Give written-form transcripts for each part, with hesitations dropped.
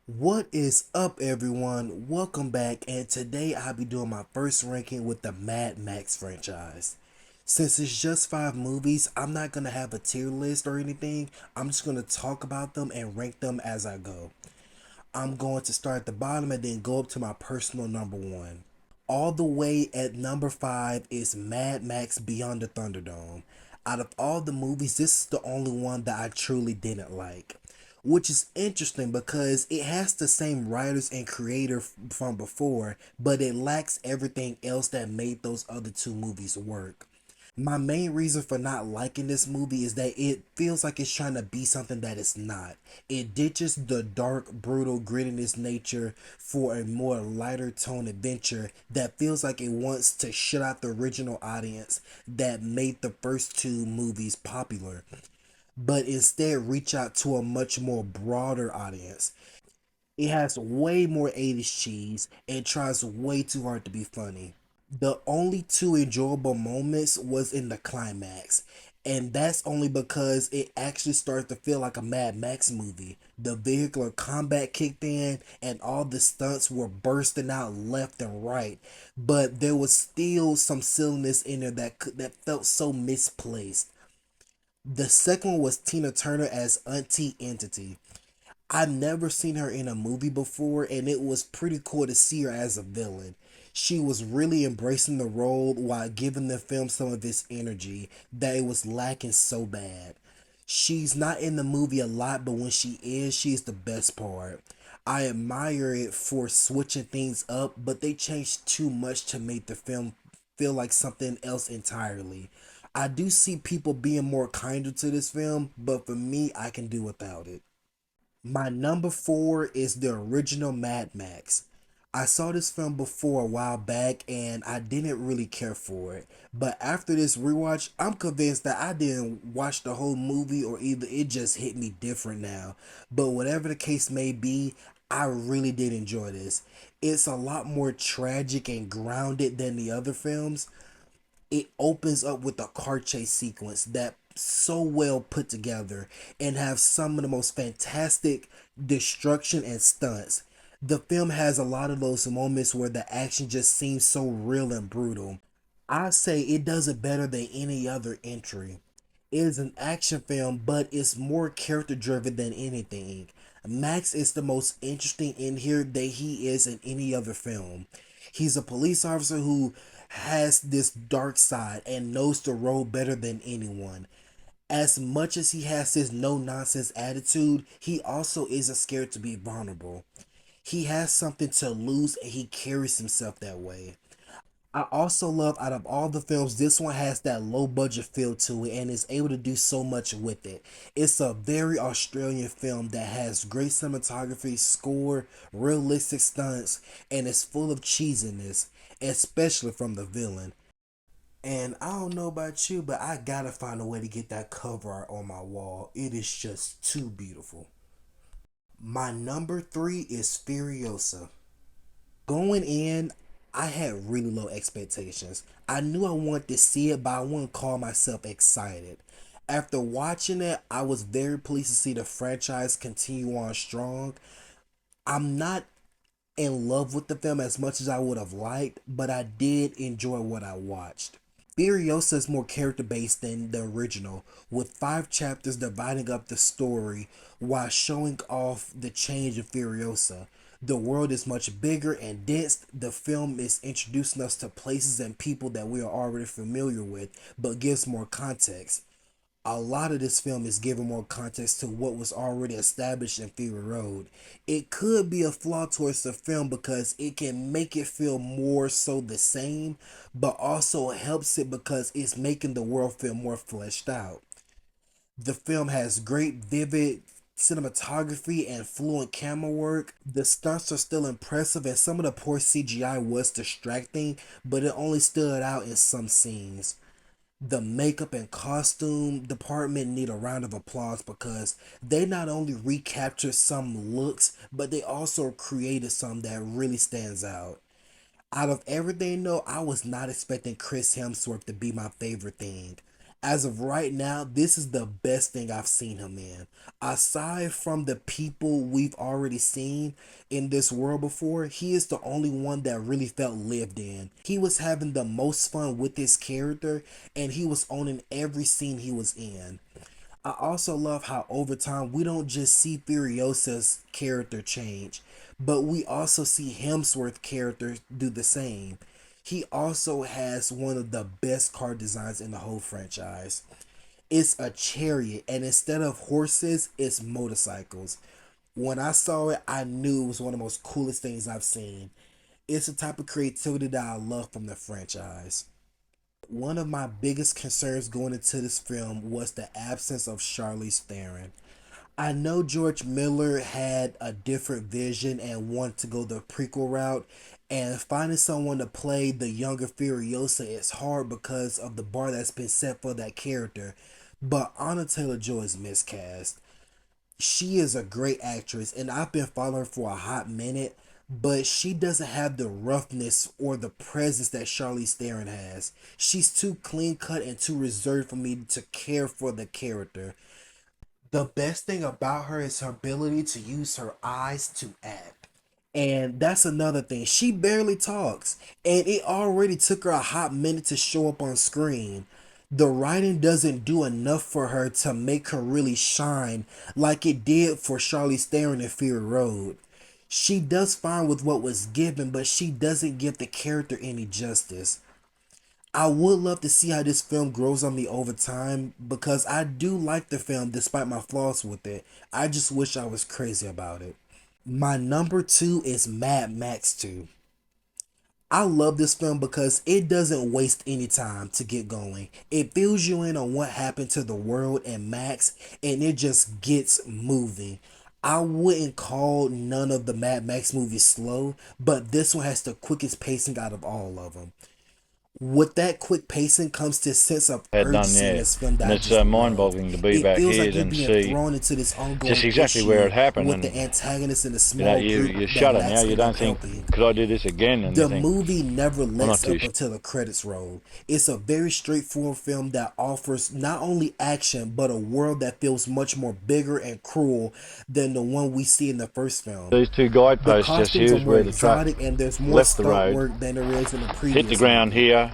What is up, everyone? Welcome back, and today I'll be doing my first ranking with the Mad Max franchise. Since it's just five movies, I'm not gonna have a tier list or anything. I'm just gonna talk about them and rank them as I go. I'm going to start at the bottom and then go up to my personal number one. All the way at number five is Mad Max Beyond the Thunderdome. Out of all the movies, this is the only one that I truly didn't like. Which is interesting because it has the same writers and creator from before, but it lacks everything else that made those other two movies work. My main reason for not liking this movie is that it feels like it's trying to be something that it's not. It ditches the dark, brutal grittiness nature for a more lighter tone adventure that feels like it wants to shut out the original audience that made the first two movies popular, but instead reach out to a much more broader audience. It has way more 80s cheese and tries way too hard to be funny. The only two enjoyable moments was in the climax, and that's only because it actually started to feel like a Mad Max movie. The vehicular combat kicked in and all the stunts were bursting out left and right, but there was still some silliness in there that felt so misplaced. The second one was Tina Turner as Auntie Entity. I've never seen her in a movie before, and it was pretty cool to see her as a villain. She was really embracing the role while giving the film some of its energy that it was lacking so bad. She's not in the movie a lot, but when she is, she's the best part. I admire it for switching things up, but they changed too much to make the film feel like something else entirely. I do see people being more kinder to this film, but for me, I can do without it. My number four is the original Mad Max. I saw this film before a while back and I didn't really care for it. But after this rewatch, I'm convinced that I didn't watch the whole movie or either it just hit me different now. But whatever the case may be, I really did enjoy this. It's a lot more tragic and grounded than the other films. It opens up with a car chase sequence that so well put together and have some of the most fantastic destruction and stunts. The film has a lot of those moments where the action just seems so real and brutal. I say it does it better than any other entry. It is an action film, but it's more character driven than anything. Max is the most interesting in here that he is in any other film. He's a police officer who has this dark side and knows the road better than anyone. As much as he has this no nonsense attitude, he also isn't scared to be vulnerable. He has something to lose and he carries himself that way. I also love out of all the films, this one has that low budget feel to it and is able to do so much with it. It's a very Australian film that has great cinematography, score, realistic stunts, and it's full of cheesiness, especially from the villain. And I don't know about you, but I gotta find a way to get that cover art on my wall. It is just too beautiful. My number three is Furiosa. Going in, I had really low expectations. I knew I wanted to see it, but I wouldn't call myself excited. After watching it, I was very pleased to see the franchise continue on strong. I'm not in love with the film as much as I would have liked, but I did enjoy what I watched. Furiosa is more character based than the original, with five chapters dividing up the story while showing off the change of Furiosa. The world is much bigger and dense. The film is introducing us to places and people that we are already familiar with, but gives more context. A lot of this film is giving more context to what was already established in Fury Road. It could be a flaw towards the film because it can make it feel more so the same, but also helps it because it's making the world feel more fleshed out. The film has great, vivid cinematography and fluent camera work. The stunts are still impressive, and some of the poor CGI was distracting, but it only stood out in some scenes. The makeup and costume department need a round of applause because they not only recaptured some looks, but they also created some that really stands out. Out of everything though, I was not expecting Chris Hemsworth to be my favorite thing. As of right now, this is the best thing I've seen him in. Aside from the people we've already seen in this world before, he is the only one that really felt lived in. He was having the most fun with his character, and he was owning every scene he was in. I also love how over time we don't just see Furiosa's character change, but we also see Hemsworth's character do the same. He also has one of the best car designs in the whole franchise. It's a chariot, and instead of horses, it's motorcycles. When I saw it, I knew it was one of the most coolest things I've seen. It's the type of creativity that I love from the franchise. One of my biggest concerns going into this film was the absence of Charlize Theron. I know George Miller had a different vision and wanted to go the prequel route, and finding someone to play the younger Furiosa is hard because of the bar that's been set for that character. But Anna Taylor-Joy is miscast. She is a great actress, and I've been following her for a hot minute, but she doesn't have the roughness or the presence that Charlize Theron has. She's too clean cut and too reserved for me to care for the character. The best thing about her is her ability to use her eyes to act. And that's another thing. She barely talks, and it already took her a hot minute to show up on screen. The writing doesn't do enough for her to make her really shine like it did for Charlize Theron in Fury Road. She does fine with what was given, but she doesn't give the character any justice. I would love to see how this film grows on me over time because I do like the film despite my flaws with it. I just wish I was crazy about it. My number two is Mad Max 2. I love this film because it doesn't waste any time to get going. It fills you in on what happened to the world and Max, and it just gets moving. I wouldn't call none of the Mad Max movies slow, but this one has the quickest pacing out of all of them. With that quick pacing comes this sense of Had done, urgency in yeah. this film that And I it's just love. mind-boggling to be It back feels here like you're and being see thrown into this just ongoing exactly where issue it happened. with the And antagonist and the you know, small group you that shudder now. Max You end up don't think, helping. could I do this again? And you The think, movie never I'm not lets too up sure. until the credits roll. It's a very straightforward film that offers not only action, but a world that feels much more bigger and cruel than the one we see in the first film. These two The guideposts just costumes here are is more where the truck exotic and there's more left the stunt road, work than there is in the hit the previous ground movie. here,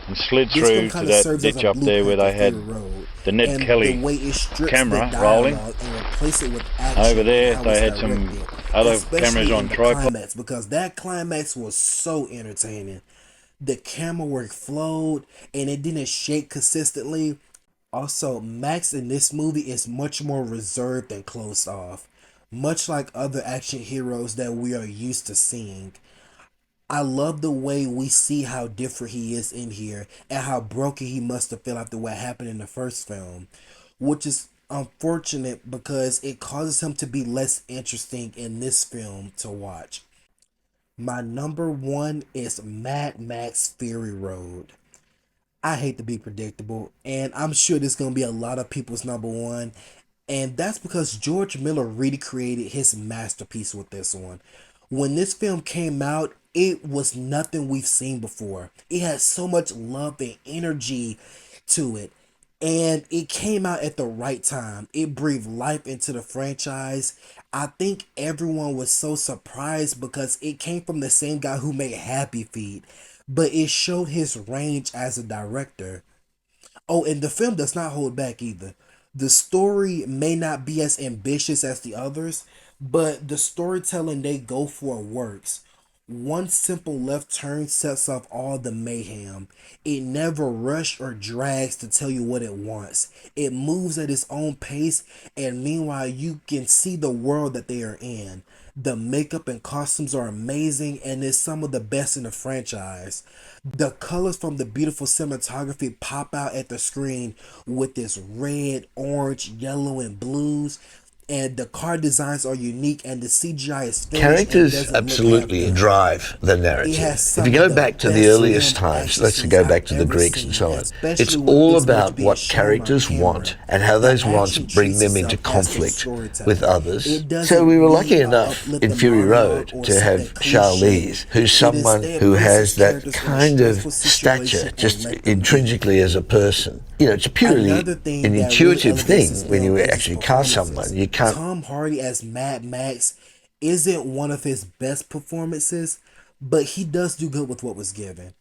and slid This film through to kind of that serves as a ditch up there where blueprint for they had Fury Road, the Ned and the Kelly way it strips the camera rolling. dialogue and replaces it with Over action and there, how they it's had some directed, other cameras especially in on the tripod. climax, because that climax was so entertaining. The camera work flowed and it didn't shake consistently. Also, Max in this movie is much more reserved and closed off, much like other action heroes that we are used to seeing. I love the way we see how different he is in here and how broken he must have felt after what happened in the first film, which is unfortunate because it causes him to be less interesting in this film to watch. My number one is Mad Max Fury Road. I hate to be predictable, and I'm sure this is going to be a lot of people's number one. And that's because George Miller really created his masterpiece with this one. When this film came out, it was nothing we've seen before. It had so much love and energy to it. And it came out at the right time. It breathed life into the franchise. I think everyone was so surprised because it came from the same guy who made Happy Feet, but it showed his range as a director. Oh, and the film does not hold back either. The story may not be as ambitious as the others, but the storytelling they go for works. One simple left turn sets off all the mayhem. It never rushes or drags to tell you what it wants. It moves at its own pace, and meanwhile, you can see the world that they are in. The makeup and costumes are amazing, and it's some of the best in the franchise. The colors from the beautiful cinematography pop out at the screen with this red, orange, yellow, and blues. and the car designs are unique, and the CGI is finished and Characters doesn't look half absolutely done. drive the It has narrative. If you some of go the back to the best earliest filmed times, action let's scenes go I've back to the ever Greeks and seen, so on, it's especially with all this much about being what shown on characters camera. want and how The those wants action bring treats them into itself as a conflict with storytelling. others. It So we doesn't were lucky need a enough in uplifting Fury monologue Road or to have something cliche. Charlize, who's It someone instead who places has that characters in a kind of stressful stature situation and just let them be. intrinsically as a person. You know, it's purely Another thing an that really intuitive elevates thing this when film you is his actually cast someone. performances. You can't. Tom Hardy as Mad Max isn't one of his best performances, but he does do good with what was given.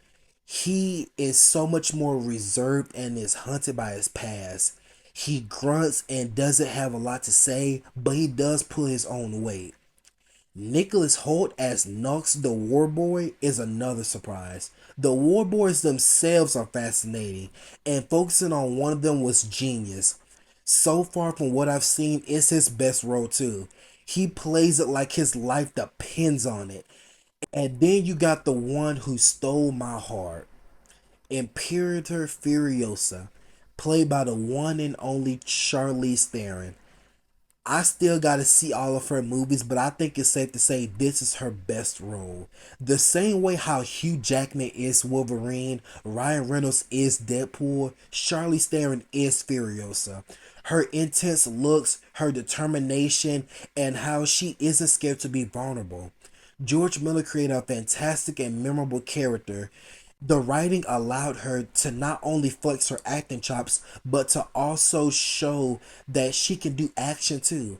He is so much more reserved and is hunted by his past. He grunts and doesn't have a lot to say, but he does pull his own weight. Nicholas Holt as Nux the War Boy is another surprise. The War Boys themselves are fascinating, and focusing on one of them was genius. So far from what I've seen, it's his best role too. He plays it like his life depends on it. And then you got the one who stole my heart, Imperator Furiosa, played by the one and only Charlize Theron. I still got to see all of her movies, but I think it's safe to say this is her best role. The same way how Hugh Jackman is Wolverine, Ryan Reynolds is Deadpool, Charlize Theron is Furiosa. Her intense looks, her determination, and how she isn't scared to be vulnerable. George Miller created a fantastic and memorable character. The writing allowed her to not only flex her acting chops, but to also show that she can do action too.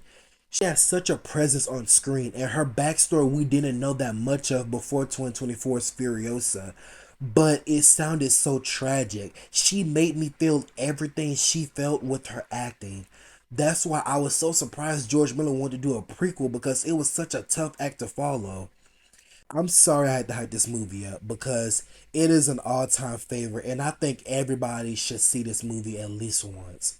She has such a presence on screen, and her backstory we didn't know that much of before 2024's Furiosa. But it sounded so tragic. She made me feel everything she felt with her acting. That's why I was so surprised George Miller wanted to do a prequel because it was such a tough act to follow. I'm sorry I had to hype this movie up because it is an all time favorite, and I think everybody should see this movie at least once.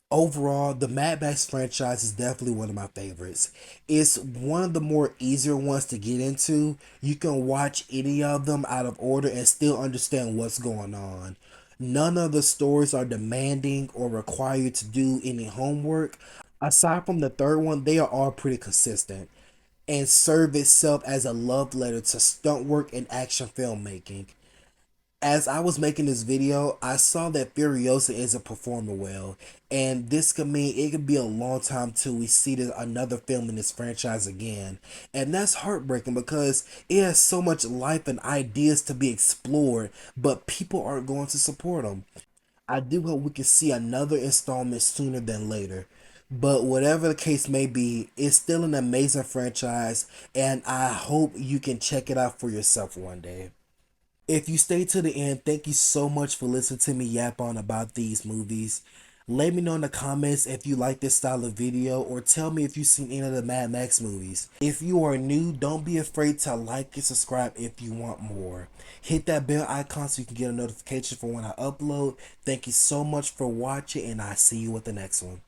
Overall, the Mad Max franchise is definitely one of my favorites. It's one of the more easier ones to get into. You can watch any of them out of order and still understand what's going on. None of the stories are demanding or require you to do any homework. Aside from the third one, they are all pretty consistent and serve itself as a love letter to stunt work and action filmmaking. As I was making this video, I saw that Furiosa isn't performing well, and this could mean it could be a long time till we see another film in this franchise again. And that's heartbreaking because it has so much life and ideas to be explored, but people aren't going to support them. I do hope we can see another installment sooner than later. But whatever the case may be, it's still an amazing franchise, and I hope you can check it out for yourself one day. If you stay to the end, thank you so much for listening to me yap on about these movies. Let me know in the comments if you like this style of video, or tell me if you've seen any of the Mad Max movies. If you are new, don't be afraid to like and subscribe if you want more. Hit that bell icon so you can get a notification for when I upload. Thank you so much for watching, and I'll see you with the next one.